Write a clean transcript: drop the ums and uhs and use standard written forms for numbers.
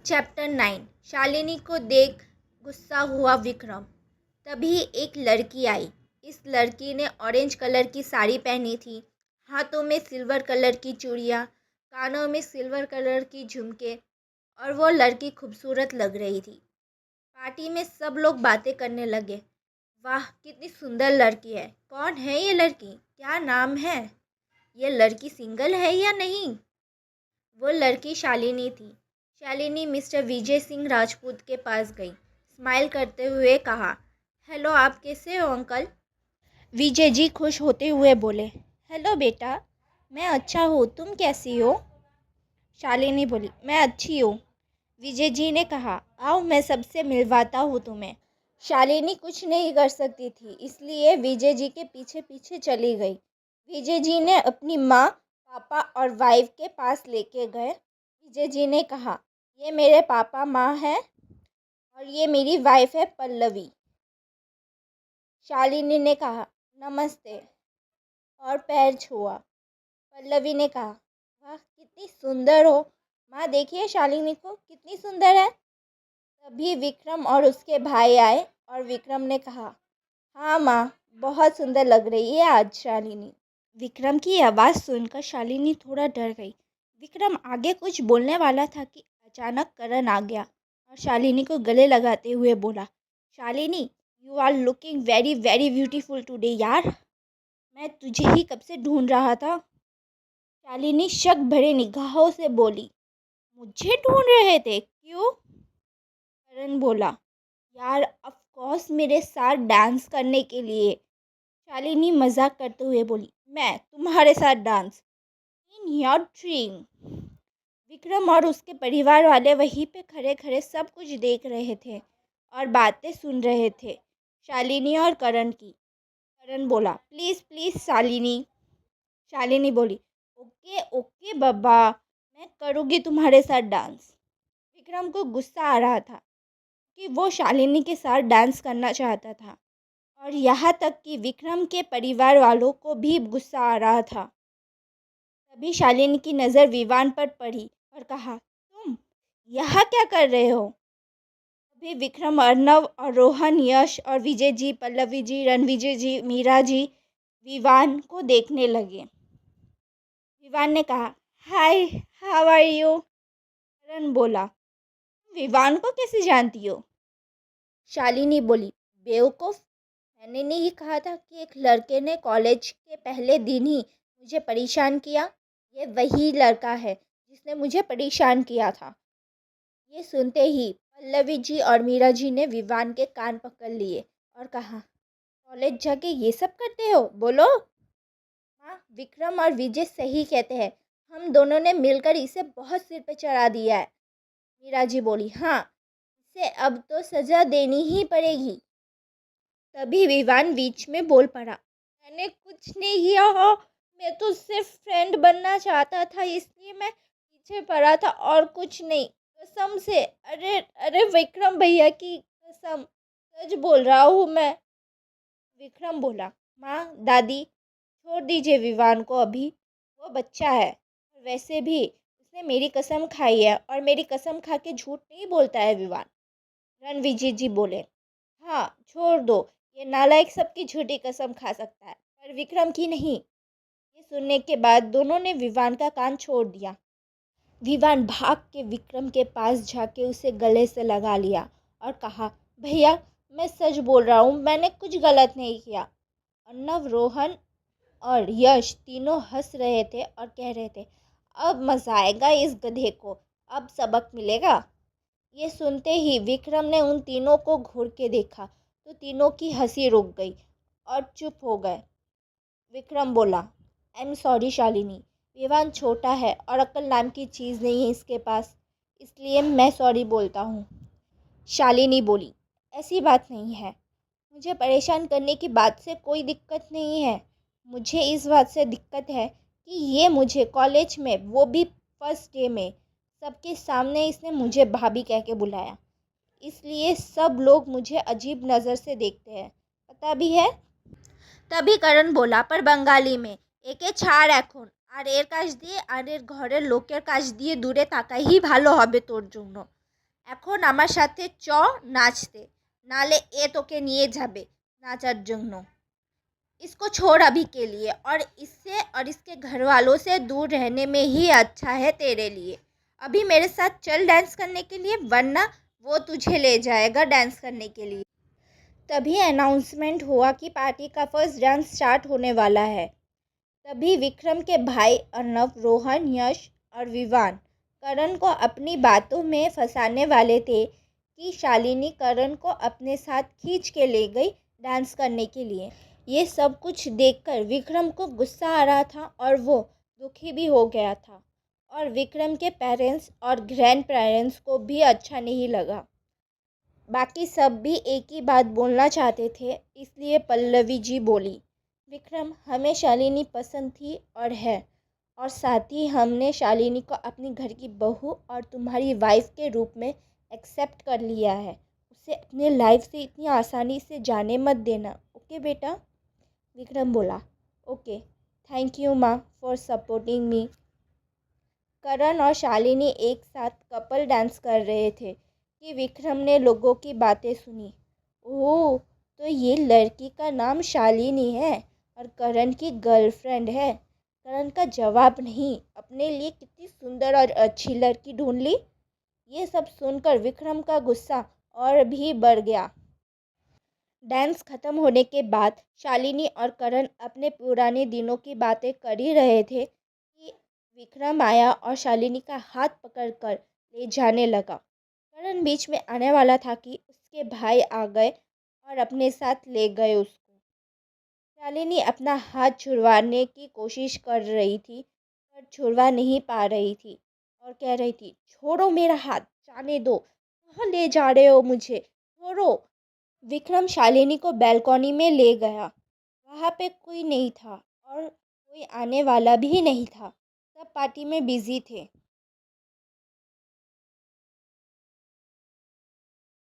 Chapter 9। Shalini को देख गुस्सा हुआ विक्रम। तभी एक लड़की आई। इस लड़की ने ऑरेंज कलर की साड़ी पहनी थी, हाथों में सिल्वर कलर की चूड़ियाँ, कानों में सिल्वर कलर की झुमके, और वो लड़की खूबसूरत लग रही थी। पार्टी में सब लोग बातें करने लगे। वाह, कितनी सुंदर लड़की है। कौन है ये लड़की? क्या नाम है? ये लड़की सिंगल है या नहीं? वो लड़की शालिनी थी। शालिनी मिस्टर विजय सिंह राजपूत के पास गई। स्माइल करते हुए कहा, हेलो, आप कैसे हो अंकल? विजय जी खुश होते हुए बोले, हेलो बेटा, मैं अच्छा हूँ, तुम कैसी हो? शालिनी बोली, मैं अच्छी हूँ। विजय जी ने कहा, आओ मैं सबसे मिलवाता हूँ तुम्हें। शालिनी कुछ नहीं कर सकती थी, इसलिए विजय जी के पीछे पीछे चली गई। विजय जी ने अपनी माँ, पापा और वाइफ के पास लेके गए। विजय जी ने कहा, ये मेरे पापा माँ हैं और ये मेरी वाइफ है पल्लवी। शालिनी ने कहा, नमस्ते, और पैर छुआ। पल्लवी ने कहा, वाह कितनी सुंदर हो माँ, देखिए शालिनी को कितनी सुंदर है। तभी विक्रम और उसके भाई आए और विक्रम ने कहा, हाँ माँ, बहुत सुंदर लग रही है आज शालिनी। विक्रम की आवाज़ सुनकर शालिनी थोड़ा डर गई। विक्रम आगे कुछ बोलने वाला था कि अचानक करण आ गया और शालिनी को गले लगाते हुए बोला, Shalini, you are looking very very beautiful today यार। मैं तुझे ही कब से ढूंढ रहा था। शालिनी शक भरे निगाहों से बोली, मुझे ढूंढ रहे थे? क्यों? करण बोला, यार ऑफ कोर्स मेरे साथ डांस करने के लिए। शालिनी मजाक करते हुए बोली, मैं तुम्हारे साथ dance? In your dream. Vikram और उसके परिवार वाले वहीं पे खड़े खड़े सब कुछ देख रहे थे और बातें सुन रहे थे शालिनी और करण की। करण बोला, प्लीज़ प्लीज़ शालिनी। शालिनी बोली, ओके ओके बाबा, मैं करूँगी तुम्हारे साथ डांस। विक्रम को गुस्सा आ रहा था कि वो शालिनी के साथ डांस करना चाहता था, और यहाँ तक कि विक्रम के परिवार वालों को भी गुस्सा आ रहा था। तभी शालिनी की नज़र विवान पर पड़ी और कहा, तुम यहाँ क्या कर रहे हो? तभी विक्रम, अर्नव और रोहन, यश और विजय जी, पल्लवी जी, रणविजय जी, मीरा जी विवान को देखने लगे। विवान ने कहा, हाय, हाउ आर यू? करण बोला, विवान को कैसे जानती हो? शालिनी बोली, बेवकूफ़, मैंने नहीं कहा था कि एक लड़के ने कॉलेज के पहले दिन ही मुझे परेशान किया? ये वही लड़का है जिसने मुझे परेशान किया था। ये सुनते ही पल्लवी जी और मीरा जी ने विवान के कान पकड़ लिए और कहा, कॉलेज जाके ये सब करते हो? बोलो। हाँ, विक्रम और विजय सही कहते हैं, हम दोनों ने मिलकर इसे बहुत सिर पे चढ़ा दिया है। मीरा जी बोली, हाँ, इसे अब तो सज़ा देनी ही पड़ेगी। तभी विवान बीच में बोल पड़ा, मैंने कुछ नहीं किया हो, मैं तो सिर्फ फ्रेंड बनना चाहता था, इसलिए मैं पीछे पड़ा था और कुछ नहीं, कसम से। अरे अरे विक्रम भैया की कसम, सच बोल रहा हूँ मैं। विक्रम बोला, माँ, दादी, छोड़ दीजिए विवान को, अभी वो बच्चा है। वैसे भी उसने मेरी कसम खाई है और मेरी कसम खा के झूठ नहीं बोलता है विवान। रणविजय जी बोले, हाँ छोड़ दो, ये नालायक सबकी झूठी कसम खा सकता है पर विक्रम की नहीं। ये सुनने के बाद दोनों ने विवान का कान छोड़ दिया। विवान भाग के विक्रम के पास जाके उसे गले से लगा लिया और कहा, भैया मैं सच बोल रहा हूँ, मैंने कुछ गलत नहीं किया। अर्नव, रोहन और यश तीनों हंस रहे थे और कह रहे थे, अब मज़ा आएगा इस गधे को, अब सबक मिलेगा। ये सुनते ही विक्रम ने उन तीनों को घूर के देखा तो तीनों की हंसी रुक गई और चुप हो गए। विक्रम बोला, I am sorry Shalini, Vivaan छोटा है और अक्ल नाम की चीज़ नहीं है इसके पास, इसलिए मैं सॉरी बोलता हूँ। शालिनी बोली, ऐसी बात नहीं है, मुझे परेशान करने की बात से कोई दिक्कत नहीं है। मुझे इस बात से दिक्कत है कि ये मुझे कॉलेज में, वो भी फर्स्ट डे में, सबके सामने इसने मुझे भाभी कह के बुलाया, इसलिए सब लोग मुझे अजीब नज़र से देखते हैं, पता भी है। तभी करण बोला, पर बंगाली में, एके ছাড় এখন, আর এর কাছ দিয়ে আর এর ঘরের লোকের কাছ দিয়ে দূরে থাকাই ভালো হবে তোর জন্য। এখন আমার সাথে চ নাচতে, নালে এ তোকে নিয়ে যাবে नाचार जन्नो। इसको छोड़ अभी के लिए, और इससे और इसके घर वालों से दूर रहने में ही अच्छा है तेरे लिए। अभी मेरे साथ चल डांस करने के लिए, वरना वो तुझे ले जाएगा डांस करने के लिए। तभी अनाउंसमेंट हुआ कि पार्टी का फर्स्ट डांस स्टार्ट होने वाला है। तभी विक्रम के भाई अर्नव, रोहन, यश और विवान करण को अपनी बातों में फंसाने वाले थे कि शालिनी करण को अपने साथ खींच के ले गई डांस करने के लिए। ये सब कुछ देखकर विक्रम को गुस्सा आ रहा था और वो दुखी भी हो गया था, और विक्रम के पेरेंट्स और ग्रैंड पेरेंट्स को भी अच्छा नहीं लगा। बाकी सब भी एक ही बात बोलना चाहते थे, इसलिए पल्लवी जी बोली, विक्रम, हमें शालिनी पसंद थी और है, और साथ ही हमने शालिनी को अपनी घर की बहू और तुम्हारी वाइफ के रूप में एक्सेप्ट कर लिया है। उसे अपने लाइफ से इतनी आसानी से जाने मत देना, ओके बेटा? विक्रम बोला, ओके, थैंक यू माँ फॉर सपोर्टिंग मी। करण और शालिनी एक साथ कपल डांस कर रहे थे कि विक्रम ने लोगों की बातें सुनी। ओह, तो ये लड़की का नाम शालिनी है और करण की गर्लफ्रेंड है। करण का जवाब नहीं, अपने लिए कितनी सुंदर और अच्छी लड़की ढूंढ ली। ये सब सुनकर विक्रम का गुस्सा और भी बढ़ गया। डांस खत्म होने के बाद शालिनी और करण अपने पुराने दिनों की बातें कर ही रहे थे कि विक्रम आया और शालिनी का हाथ पकड़कर ले जाने लगा। करण बीच में आने वाला था कि उसके भाई आ गए और अपने साथ ले गए उसको। शालिनी अपना हाथ छुड़वाने की कोशिश कर रही थी, पर छुड़वा नहीं पा रही थी और कह रही थी, छोड़ो मेरा हाथ, जाने दो, कहाँ ले जा रहे हो मुझे, छोड़ो। विक्रम शालिनी को बैल्कनी में ले गया। वहाँ पे कोई नहीं था और कोई आने वाला भी नहीं था। सब पार्टी में बिजी थे।